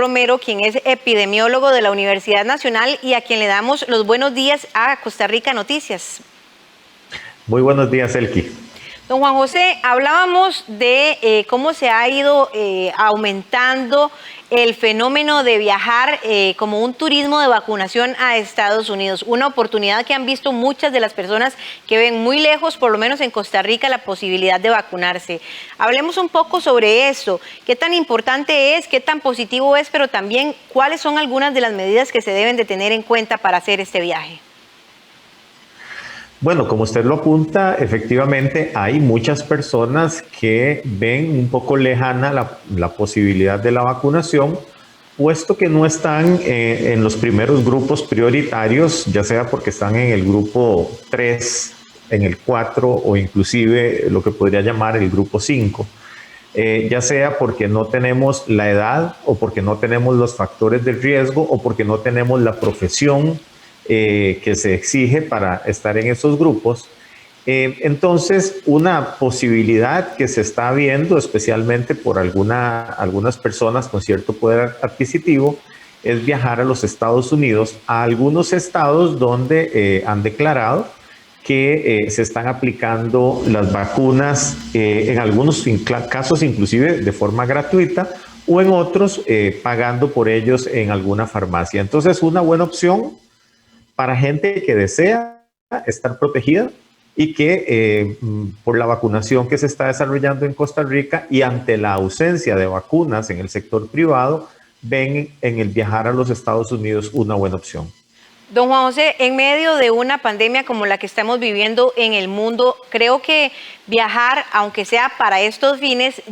Romero, quien es epidemiólogo de la Universidad Nacional y a quien le damos los buenos días a Costa Rica Noticias. Muy buenos días, Elki. Don Juan José, hablábamos de cómo se ha ido aumentando el fenómeno de viajar como un turismo de vacunación a Estados Unidos, una oportunidad que han visto muchas de las personas que ven muy lejos, por lo menos en Costa Rica, la posibilidad de vacunarse. Hablemos un poco sobre esto, qué tan importante es, qué tan positivo es, pero también cuáles son algunas de las medidas que se deben de tener en cuenta para hacer este viaje. Bueno, como usted lo apunta, efectivamente hay muchas personas que ven un poco lejana la posibilidad de la vacunación, puesto que no están en los primeros grupos prioritarios, ya sea porque están en el grupo 3, en el 4 o inclusive lo que podría llamar el grupo 5. Ya sea porque no tenemos la edad o porque no tenemos los factores de riesgo o porque no tenemos la profesión que se exige para estar en esos grupos. Entonces, una posibilidad que se está viendo, especialmente por algunas personas con cierto poder adquisitivo, es viajar a los Estados Unidos, a algunos estados donde han declarado que se están aplicando las vacunas, en algunos casos inclusive de forma gratuita, o en otros pagando por ellos en alguna farmacia. Entonces, una buena opción para gente que desea estar protegida y que por la vacunación que se está desarrollando en Costa Rica y ante la ausencia de vacunas en el sector privado, ven en el viajar a los Estados Unidos una buena opción. Don Juan José, en medio de una pandemia como la que estamos viviendo en el mundo, creo que viajar, aunque sea para estos fines,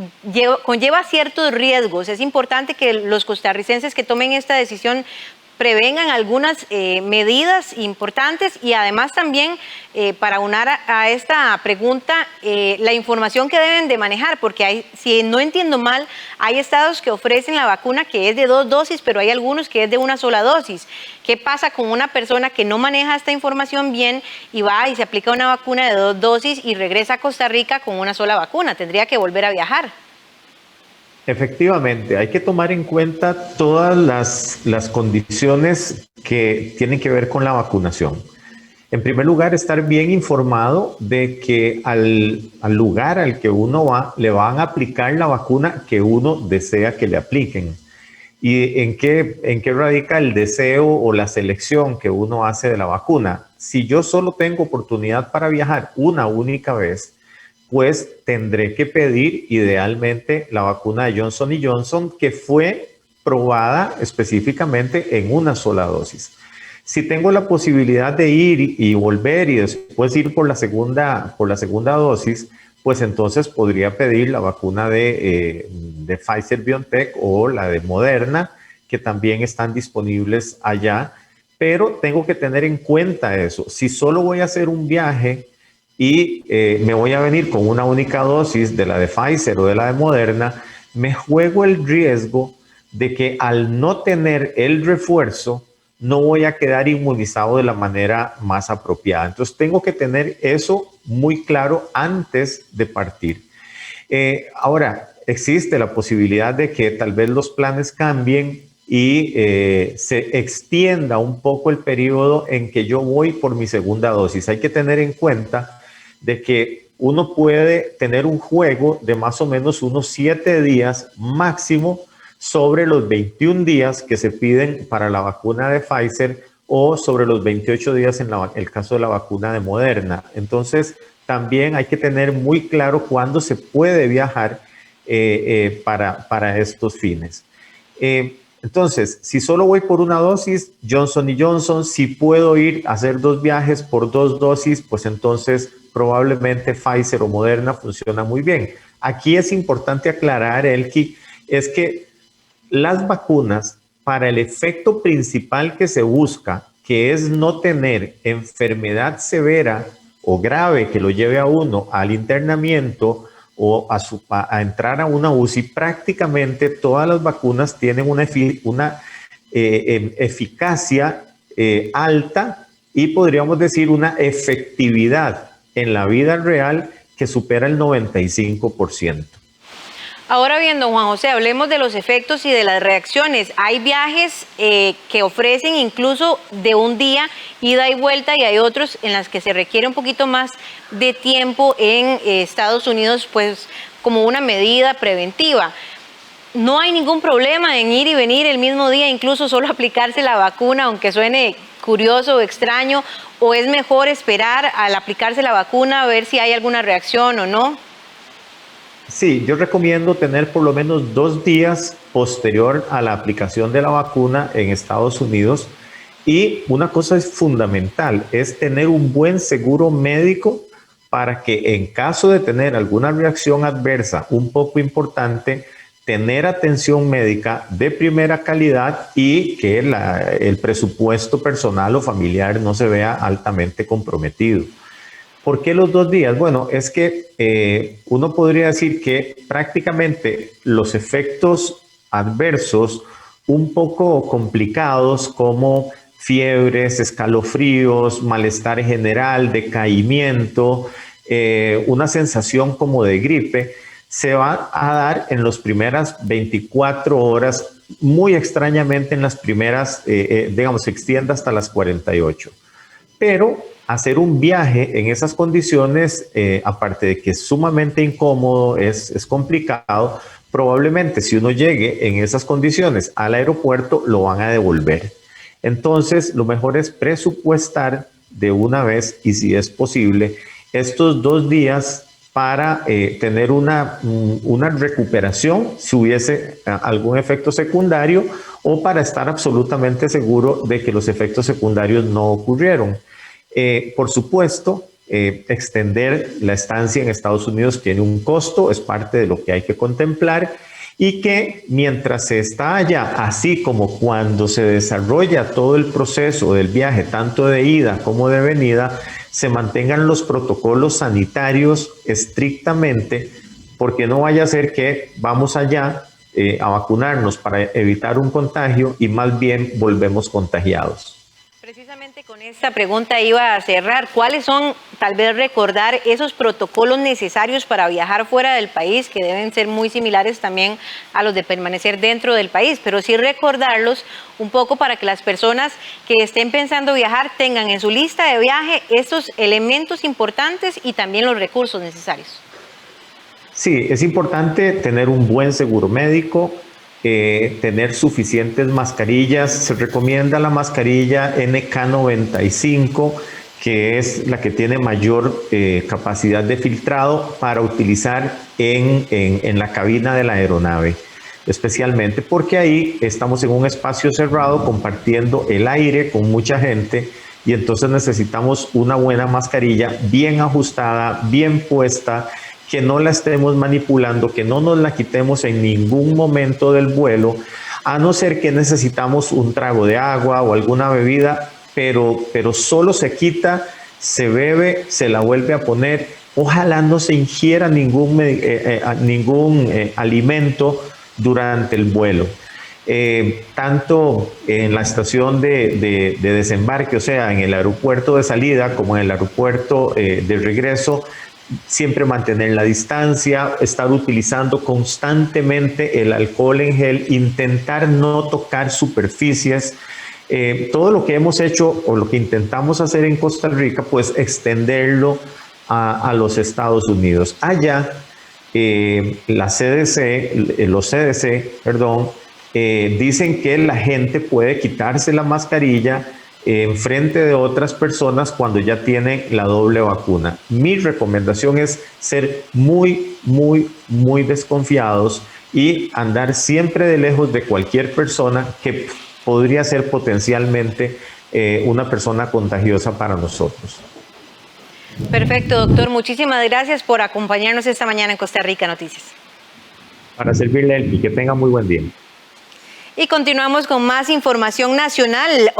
conlleva ciertos riesgos. Es importante que los costarricenses que tomen esta decisión prevengan algunas medidas importantes y además también para unar a esta pregunta la información que deben de manejar, porque si no entiendo mal, hay estados que ofrecen la vacuna que es de 2 dosis, pero hay algunos que es de una sola dosis. ¿Qué pasa con una persona que no maneja esta información bien y va y se aplica una vacuna de 2 dosis y regresa a Costa Rica con una sola vacuna? Tendría que volver a viajar. Efectivamente, hay que tomar en cuenta todas las condiciones que tienen que ver con la vacunación. En primer lugar, estar bien informado de que al lugar al que uno va, le van a aplicar la vacuna que uno desea que le apliquen. ¿Y en qué radica el deseo o la selección que uno hace de la vacuna? Si yo solo tengo oportunidad para viajar una única vez, pues tendré que pedir idealmente la vacuna de Johnson & Johnson que fue probada específicamente en una sola dosis. Si tengo la posibilidad de ir y volver y después ir por la segunda dosis, pues entonces podría pedir la vacuna de Pfizer-BioNTech o la de Moderna, que también están disponibles allá, pero tengo que tener en cuenta eso. Si solo voy a hacer un viaje y me voy a venir con una única dosis de la de Pfizer o de la de Moderna, me juego el riesgo de que al no tener el refuerzo, no voy a quedar inmunizado de la manera más apropiada. Entonces tengo que tener eso muy claro antes de partir. Ahora, existe la posibilidad de que tal vez los planes cambien y se extienda un poco el periodo en que yo voy por mi segunda dosis. Hay que tener en cuenta de que uno puede tener un juego de más o menos unos 7 días máximo sobre los 21 días que se piden para la vacuna de Pfizer o sobre los 28 días en el caso de la vacuna de Moderna. Entonces, también hay que tener muy claro cuándo se puede viajar para estos fines. Entonces, si solo voy por una dosis, Johnson & Johnson. Si puedo ir a hacer 2 viajes por 2 dosis, pues entonces probablemente Pfizer o Moderna funciona muy bien. Aquí es importante aclarar, Elki, es que las vacunas, para el efecto principal que se busca, que es no tener enfermedad severa o grave que lo lleve a uno al internamiento o a entrar a una UCI, prácticamente todas las vacunas tienen una eficacia alta y podríamos decir una efectividad en la vida real que supera el 95%. Ahora bien, don Juan José, hablemos de los efectos y de las reacciones. Hay viajes que ofrecen incluso de un día, ida y vuelta, y hay otros en las que se requiere un poquito más de tiempo en Estados Unidos, pues como una medida preventiva. No hay ningún problema en ir y venir el mismo día, incluso solo aplicarse la vacuna, aunque suene curioso o extraño, o es mejor esperar al aplicarse la vacuna a ver si hay alguna reacción o no. Sí, yo recomiendo tener por lo menos 2 días posterior a la aplicación de la vacuna en Estados Unidos. Y una cosa es fundamental, es tener un buen seguro médico para que en caso de tener alguna reacción adversa un poco importante, tener atención médica de primera calidad y que el presupuesto personal o familiar no se vea altamente comprometido. ¿Por qué los 2 días? Bueno, es que uno podría decir que prácticamente los efectos adversos un poco complicados como fiebres, escalofríos, malestar general, decaimiento, una sensación como de gripe, se va a dar en las primeras 24 horas, muy extrañamente en las primeras, digamos, se extiende hasta las 48. Pero hacer un viaje en esas condiciones, aparte de que es sumamente incómodo, es complicado, probablemente si uno llegue en esas condiciones al aeropuerto, lo van a devolver. Entonces, lo mejor es presupuestar de una vez y si es posible, estos 2 días para tener una recuperación si hubiese algún efecto secundario o para estar absolutamente seguro de que los efectos secundarios no ocurrieron. Por supuesto, extender la estancia en Estados Unidos tiene un costo, es parte de lo que hay que contemplar y que mientras se está allá, así como cuando se desarrolla todo el proceso del viaje, tanto de ida como de venida, se mantengan los protocolos sanitarios estrictamente, porque no vaya a ser que vamos allá a vacunarnos para evitar un contagio y más bien volvemos contagiados. Precisamente con esta pregunta iba a cerrar. ¿Cuáles son, tal vez recordar, esos protocolos necesarios para viajar fuera del país, que deben ser muy similares también a los de permanecer dentro del país, pero sí recordarlos un poco para que las personas que estén pensando viajar tengan en su lista de viaje estos elementos importantes y también los recursos necesarios? Sí, es importante tener un buen seguro médico, tener suficientes mascarillas. Se recomienda la mascarilla NK95, que es la que tiene mayor capacidad de filtrado para utilizar en la cabina de la aeronave, especialmente porque ahí estamos en un espacio cerrado compartiendo el aire con mucha gente y entonces necesitamos una buena mascarilla bien ajustada, bien puesta, que no la estemos manipulando, que no nos la quitemos en ningún momento del vuelo, a no ser que necesitamos un trago de agua o alguna bebida, pero solo se quita, se bebe, se la vuelve a poner. Ojalá no se ingiera ningún alimento durante el vuelo. Tanto en la estación de desembarque, o sea, en el aeropuerto de salida como en el aeropuerto de regreso, siempre mantener la distancia, estar utilizando constantemente el alcohol en gel, intentar no tocar superficies. Todo lo que hemos hecho o lo que intentamos hacer en Costa Rica, pues extenderlo a los Estados Unidos. Allá, los CDC, dicen que la gente puede quitarse la mascarilla en frente de otras personas cuando ya tienen la doble vacuna. Mi recomendación es ser muy, muy, muy desconfiados y andar siempre de lejos de cualquier persona que podría ser potencialmente una persona contagiosa para nosotros. Perfecto, doctor. Muchísimas gracias por acompañarnos esta mañana en Costa Rica Noticias. Para servirle y que tenga muy buen día. Y continuamos con más información nacional.